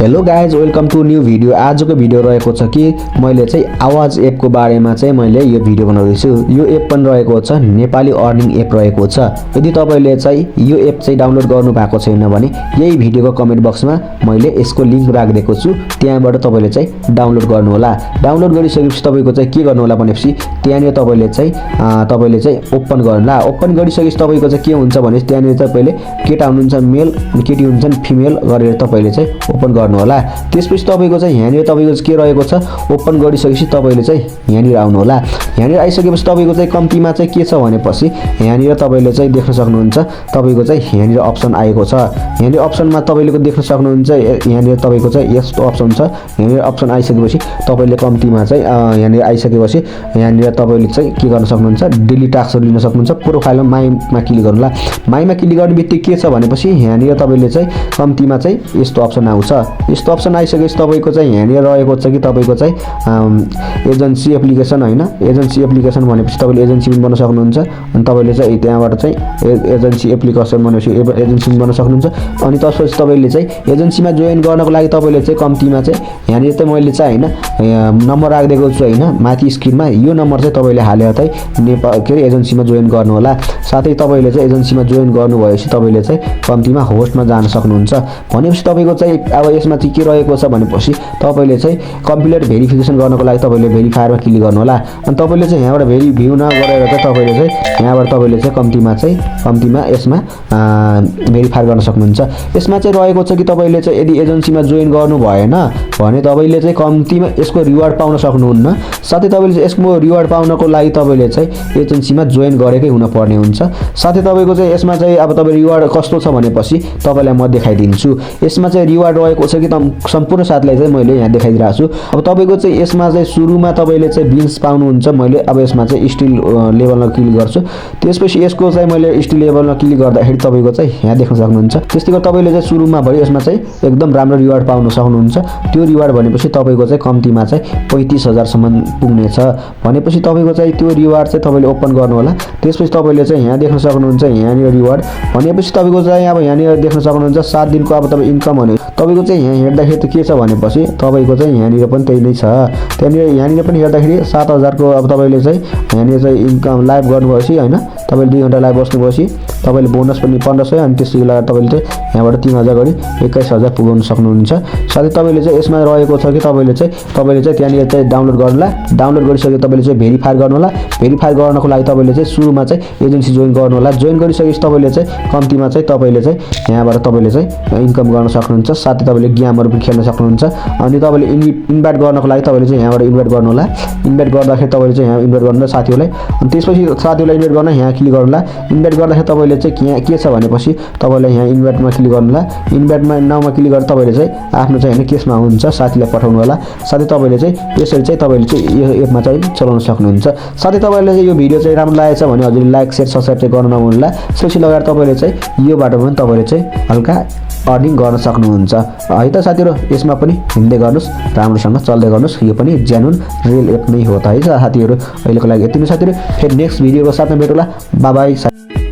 Hello guys, welcome to new video. आजको video रहेको छ कि मैले चाहिँ आवाज एपको बारेमा चाहिँ मैले यो भिडियो बनाउँदैछु। यो एप पनि रहेको छ नेपाली अर्निङ एप रहेको छ। यदि तपाईले चाहिँ यो एप चाहिँ डाउनलोड गर्नु भएको छैन भने यही भिडियोको कमेन्ट बक्समा मैले यसको लिंक राखिदिएको छु, त्यहाँबाट तपाईले चाहिँ डाउनलोड गर्नु होला। डाउनलोड गरिसकेपछि तपाईको चाहिँ के गर्नु होला भनेपछि त्यहाँनिर तपाईले चाहिँ ओपन गर्नु होला। ओपन गरिसकेपछि तपाईको चाहिँ के हुन्छ भने त्यहाँनिर तपाईले केटा हुनुहुन्छ मेल अनि केटी हुनुहुन्छ फिमेल गरेर तपाईले चाहिँ ओपन गर्नु होला। त्यसपछि तपाईको चाहिँ यहाँनिर तपाईको के रहेको छ ओपन गरिसकेपछि तपाईले चाहिँ यहाँनिर आउनु होला। यहाँनिर आइसकेपछि तपाईको चाहिँ कम्तीमा चाहिँ के छ भनेपछि यहाँनिर तपाईले चाहिँ देख्न सक्नुहुन्छ तपाईको चाहिँ यहाँनिर अप्सन आएको छ। यहाँनिर अप्सनमा तपाईले देख्न सक्नुहुन्छ यहाँनिर तपाईको चाहिँ यस्तो अप्सन छ। यहाँनिर अप्सन आइसकेपछि तपाईले कम्तीमा चाहिँ यहाँनिर आइसकेपछि यहाँनिर तपाईले चाहिँ के गर्न सक्नुहुन्छ डेली टास्कहरु लिन सक्नुहुन्छ। प्रोफाइलमा माईमा क्लिक गर्नु होला। माईमा क्लिक गर्नेबित्तिकै के छ भनेपछि यहाँनिर तपाईले चाहिँ कम्तीमा चाहिँ यस्तो अप्सन आउँछ। यस्तो अप्सन आइसकेपछि तपाईको चाहिँ यहाँनिर रहेको छ कि तपाईको चाहिँ एजेन्सी एप्लिकेसन हैन। एजेन्सी एप्लिकेसन भनेपछि तपाईले एजेन्सी पनि बनाउन सक्नुहुन्छ। अनि तपाईले चाहिँ त्यहाँबाट चाहिँ एजेन्सी एप्लिकेसन भनेपछि एजेन्सी पनि बनाउन सक्नुहुन्छ। अनि त्यसपछि तपाईले चाहिँ एजेन्सीमा जोइन गर्नको लागि तपाईले चाहिँ कम्तीमा चाहिँ यहाँनिर चाहिँ मैले चाहिँ हैन नम्बर राखिदिएको छु हैन माथि स्क्रिनमा। यो नम्बर चाहिँ तपाईले हालेर चाहिँ नेपाल के एजेन्सीमा जोइन गर्नु होला। साथै तपाईले चाहिँ एजेन्सीमा जोइन गर्नु भएपछि तपाईले चाहिँ कम्तीमा होस्टमा जान सक्नुहुन्छ। भनेपछि तपाईको चाहिँ अब यसमा चाहिँ के रहेको छ भनेपछि तपाईले चाहिँ कम्प्लिट भेरिफिकेसन गर्नको लागि तपाईले भेरिफायरमा क्लिक गर्नु होला। अनि तपाईले चाहिँ यहाँबाट भ्यू नगरेर चाहिँ तपाईले चाहिँ यहाँबाट तपाईले चाहिँ कम्तीमा यसमा भेरिफाई गर्न सक्नुहुन्छ। यसमा चाहिँ रहेको छ कि तपाईले चाहिँ यदि एजेन्सीमा जोइन गर्नु भएन भने तपाईले चाहिँ कम्तीमा यसको रिवार्ड पाउन सक्नुहुन्न। साथै तपाईले यसको रिवार्ड पाउनको लागि तपाईले चाहिँ एजेन्सीमा जोइन गरेकै हुन पर्ने हुन्छ। साथै तपाईको चाहिँ यसमा चाहिँ अब तपाईँ रिवार्ड कस्तो छ भनेपछि तपाईलाई म देखाइदिन्छु। यसमा चाहिँ रिवार्ड रहेको छ कि सम्पूर्ण साथीलाई चाहिँ मैले यहाँ देखाइदिरहेको छु। अब तपाईको चाहिँ यसमा चाहिँ सुरुमा तपाईले चाहिँ बिन्स पाउनुहुन्छ। मैले अब यसमा चाहिँ स्टिल लेभलमा क्लिक गर्छु। त्यसपछि यसको चाहिँ मैले स्टिल लेभलमा क्लिक गर्दाखेरि तपाईको चाहिँ यहाँ देख्न सक्नुहुन्छ। त्यस्तै गरी तपाईले चाहिँ सुरुमा भयो यसमा चाहिँ एकदम राम्रो रिवार्ड पाउन सक्नुहुन्छ। त्यो रिवार्ड भनेपछि तपाईको चाहिँ कम्तीमा चाहिँ 35,000 सम्म पुग्नेछ। भनेपछि तपाईको चाहिँ त्यो रिवार्ड चाहिँ तपाईले ओपन गर्नु होला। त्यसपछि तपाईले चाहिँ यहाँ देख्न सक्नुहुन्छ यहाँनिर रिवार्ड भनेपछि तपाईको चाहिँ अब यहाँनिर देख्न सक्नुहुन्छ 7 दिनको अब तपाईँ इन्कम भने तपाईको चाहिँ यहाँ हेर्दाखेरि त के छ भनेपछि तपाईको चाहिँ यहाँनिर पनि त्यही नै छ। यहाँनिर पनि हेर्दाखेरि 7,000 को अब तपाईले चाहिँ यहाँनिर चाहिँ इन्कम लाइभ गर्नुभएपछि हैन तपाईले 2 घण्टा लाइभ बस्नुभएपछि तपाईले बोनस पनि 1500 अनि त्यसैले गर्दा तपाईले चाहिँ यहाँबाट 3,000 गरी 21,000 पुगाउन सक्नुहुन्छ। साथै तपाईले चाहिँ यसमा रहेको छ कि तपाईले चाहिँ त्यहाँनिर चाहिँ डाउनलोड गर्नुला। डाउनलोड गरिसकेपछि तपाईले चाहिँ भेरिफाई गर्नु होला। भेरिफाई गर्नको लागि तपाईले चाहिँ सुरुमा चाहिँ एजेन्सी जोइन गर्नु होला। जोइन गरिसकेपछि तपाईले चाहिँ कम्तीमा चाहिँ तपाईले चाहिँ यहाँबाट तपाईले चाहिँ इन्कम गर्न सक्नुहुन्छ। साथै तपाईले गेमहरु पनि खेल्न सक्नुहुन्छ। अनि तपाईले इन्भाइट गर्नको लागि तपाईले चाहिँ यहाँबाट इन्भाइट गर्नु होला। इन्भाइट गर्दाखेरि तपाईले चाहिँ यहाँ इन्भाइट गर्नु होला साथीहरुलाई। अनि त्यसपछि साथीहरुलाई इन्भाइट गर्न यहाँ क्लिक गर्नु होला। इन्भाइट गर्दाखेरि तपाईले चाहिँ यहाँ के छ भनेपछि तपाईले यहाँ इन्भाइटमा क्लिक गर्नु होला। इन्भाइटमा नाउमा क्लिक गरेर तपाईले चाहिँ आफ्नो चाहिँ हैन केसमा हुन्छ साथीलाई पठाउनु होला। साथै तपाईले चाहिँ यसरी चाहिँ तपाईले चाहिँ यो एपमा चाहिँ चलाउन सक्नुहुन्छ। साथै तपाईले चाहिँ यो भिडियो चाहिँ राम्रो लागेछ भने हजुरले लाइक शेयर सब्स्क्राइब चाहिँ गर्न नभुल्नु होला। त्यसपछि लगाएर तपाईले चाहिँ यो बाटोमा पनि तपाईले चाहिँ हल्का अर्निङ गर्न सक्नुहुन्छ। है त साथीहरु, यसमा पनि हिँड्दै गर्नुस्, राम्रोसँग चल्दै गर्नुस्। यो पनि जेन्युन रियल एप नै हो त है साथीहरु। अहिलेको लागि यति नै साथीहरु। फेरि नेक्स्ट भिडियोको साथमा भेटौँला। Bye bye.